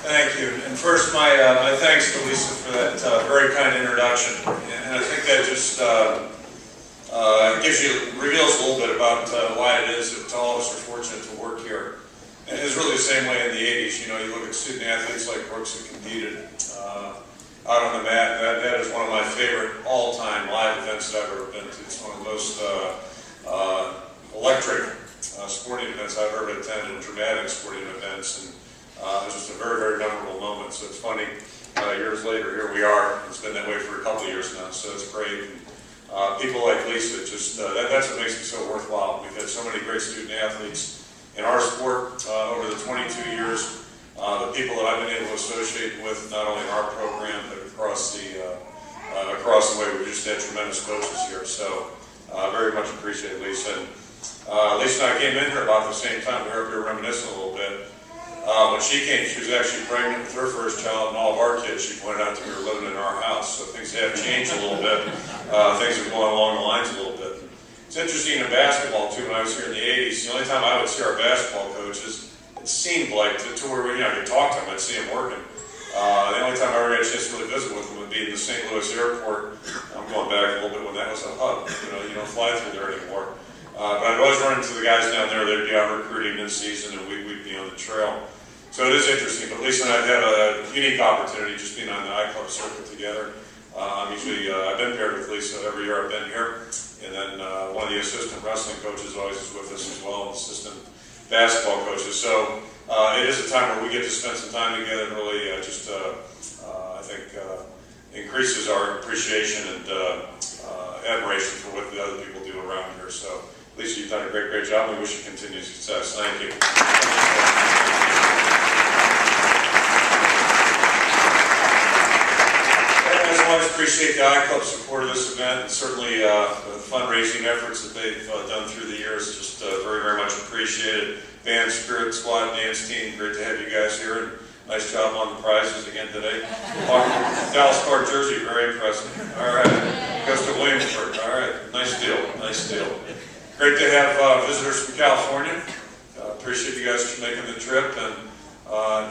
Thank you. And first, my thanks to Lisa for that very kind introduction. And I think that just reveals a little bit about why it is that all of us are fortunate to work here. And it's really the same way in the 80s. You know, you look at student athletes like Brooks who competed out on the mat. That is one of my favorite all-time live events that I've ever been to. It's one of the most electric sporting events I've ever attended, dramatic sporting events. And it was just a very, very memorable moment. So it's funny, years later, here we are. It's been that way for a couple of years now, so it's great. And, people like Lisa, just that's what makes it so worthwhile. We've had so many great student athletes in our sport over the 22 years. The people that I've been able to associate with, not only in our program, but across the way, we've just had tremendous coaches here. So very much appreciate Lisa. And Lisa and I came in here about the same time. We were up here reminiscing a little bit. When she came, she was actually pregnant with her first child, and all of our kids, she pointed out that we were living in our house. So things have changed a little bit. Things are going along the lines a little bit. It's interesting in basketball, too. When I was here in the 80s, the only time I would see our basketball coaches, it seemed like to where I could talk to them, I'd see them working. The only time I ever had a chance to really visit with them would be in the St. Louis airport. I'm going back a little bit when that was a hub. You don't fly through there anymore. But I'd always run into the guys down there. They'd be out recruiting in season, and we'd be on the trail. So it is interesting, but Lisa and I have had a unique opportunity just being on the iClub circuit together. I've been paired with Lisa every year I've been here, and then one of the assistant wrestling coaches always is with us as well, assistant basketball coaches. So it is a time where we get to spend some time together and really I think increases our appreciation and admiration for what the other people do around here. So Lisa, you've done a great, great job. We wish you continued success. Thank you. I appreciate the iClub support of this event, and certainly the fundraising efforts that they've done through the years. Just very, very much appreciated. Band, Spirit Squad, dance team, great to have you guys here, and nice job on the prizes again today. Dallas Park jersey, very impressive. All right, goes to Williamsburg. All right, nice deal, nice deal. Great to have visitors from California. Appreciate you guys for making the trip, and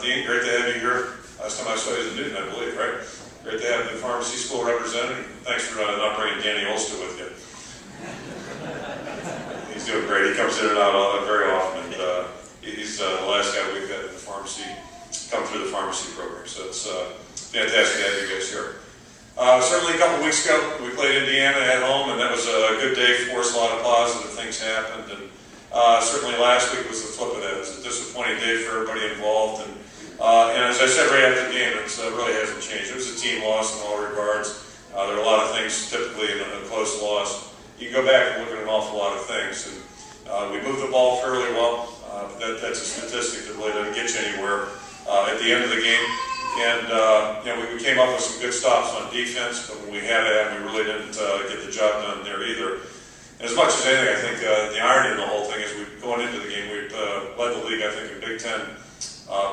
Dean, great to have you here. Last time I saw you was in Newton, I believe, right? Great to have the pharmacy school representative. Thanks for not bringing Danny Olster with you. He's doing great. He comes in and out very often. And he's the last guy we've had in the pharmacy, come through the pharmacy program. So it's fantastic to have you guys here. Certainly a couple weeks ago, we played Indiana at home, and that was a good day for us. A lot of positive things happened. And certainly last week was the flip of that. It was a disappointing day for everybody involved. And as I said right after the game, it really hasn't changed. It was a team loss in all regards. There are a lot of things typically in a close loss. You can go back and look at an awful lot of things. And we moved the ball fairly well. But that's a statistic that really doesn't get you anywhere at the end of the game. And we came up with some good stops on defense, but when we had it, we really didn't get the job done there either. As much as anything, I think the irony in the whole thing is going into the game, we led the league, I think, in Big Ten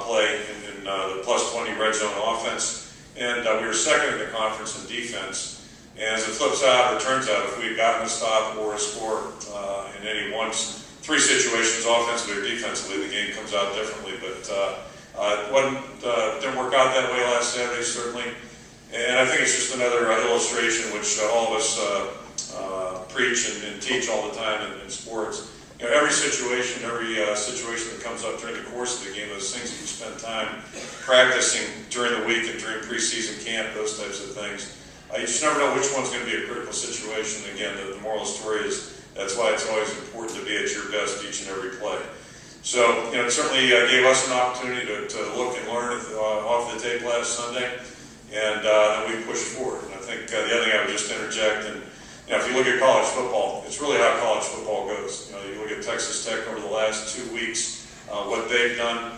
play in the plus 20 red zone offense, and we were second in the conference in defense. And as it flips out, or turns out, if we had gotten a stop or a score in any three situations, offensively or defensively, the game comes out differently. But it didn't work out that way last Saturday, certainly. And I think it's just another illustration, which all of us preach and teach all the time in sports. Every situation that comes up during the course of the game, those things that you spend time practicing during the week and during preseason camp, those types of things, you just never know which one's going to be a critical situation. Again, the moral of the story is that's why it's always important to be at your best each and every play. So, it certainly gave us an opportunity to look and learn off the tape last Sunday, and then we pushed forward. And I think the other thing I would just interject, and if you look at college football, it's really how college football goes. You look at Texas Tech over the last 2 weeks, what they've done.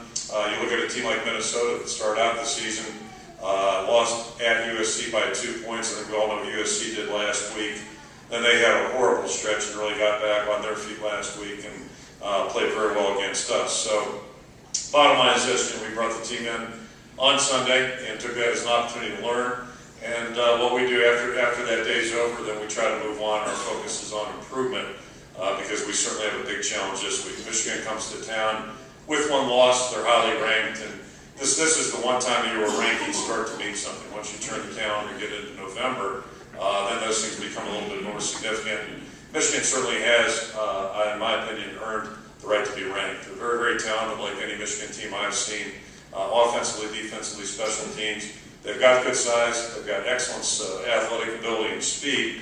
You look at a team like Minnesota that started out the season, lost at USC by 2 points. I think we all know what USC did last week. Then they had a horrible stretch and really got back on their feet last week and played very well against us. So bottom line is this, we brought the team in on Sunday and took that as an opportunity to learn. And what we do after that day's over, then we try to move on. Our focus is on improvement because we certainly have a big challenge this week. Michigan comes to town with one loss. They're highly ranked, and this is the one time of year where rankings start to mean something. Once you turn the calendar and get into November, then those things become a little bit more significant. And Michigan certainly has, in my opinion, earned the right to be ranked. They're very, very talented, like any Michigan team I've seen, offensively, defensively, special teams. They've got good size, they've got excellent athletic ability and speed,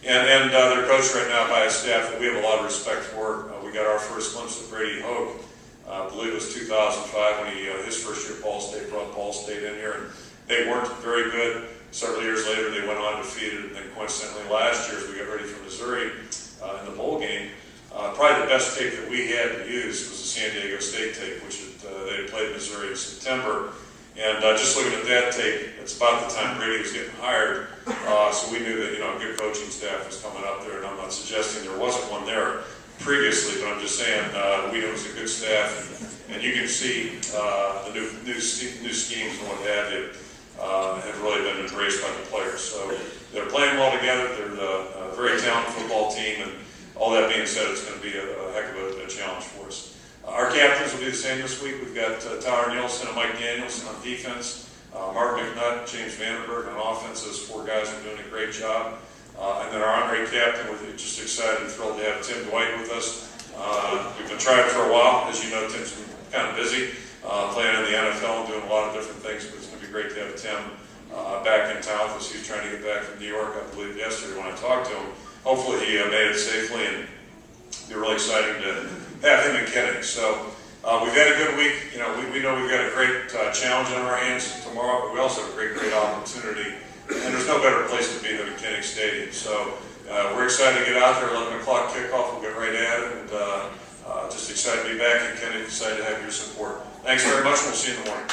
and they're coached right now by a staff that we have a lot of respect for. We got our first glimpse of Brady Hoke, I believe it was 2005 when his first year at Ball State brought Ball State in here, and they weren't very good. Several years later, they went on defeated, and then coincidentally last year, as we got ready for Missouri in the bowl game, probably the best tape that we had to use was the San Diego State tape, which they had played Missouri in September. And just looking at that tape, it's about the time Brady was getting hired, so we knew that a good coaching staff was coming up there. And I'm not suggesting there wasn't one there previously, but I'm just saying we knew it was a good staff, and you can see the new schemes and what have you have really been embraced by the players. So they're playing well together. They're a very talented football team, and all that being said, it's going to be a heck of a challenge for us. Our captains will be the same this week. We've got Tyler Nielsen and Mike Danielson on defense, Mark McNutt, James Vandenberg on offense. Those four guys are doing a great job. And then our honorary captain, we're just excited and thrilled to have Tim Dwight with us. We've been trying for a while. As you know, Tim's been kind of busy playing in the NFL and doing a lot of different things, but it's going to be great to have Tim back in town with us. He was trying to get back from New York, I believe, yesterday when I talked to him. Hopefully he made it safely, and it'll be really exciting to have him in Kennedy. So we've had a good week. We know we've got a great challenge on our hands tomorrow, but we also have a great opportunity. And there's no better place to be than at Kennedy Stadium. So we're excited to get out there. 11 o'clock kickoff. We'll get right at it, and just excited to be back in Kennedy. Excited to have your support. Thanks very much, and we'll see you in the morning.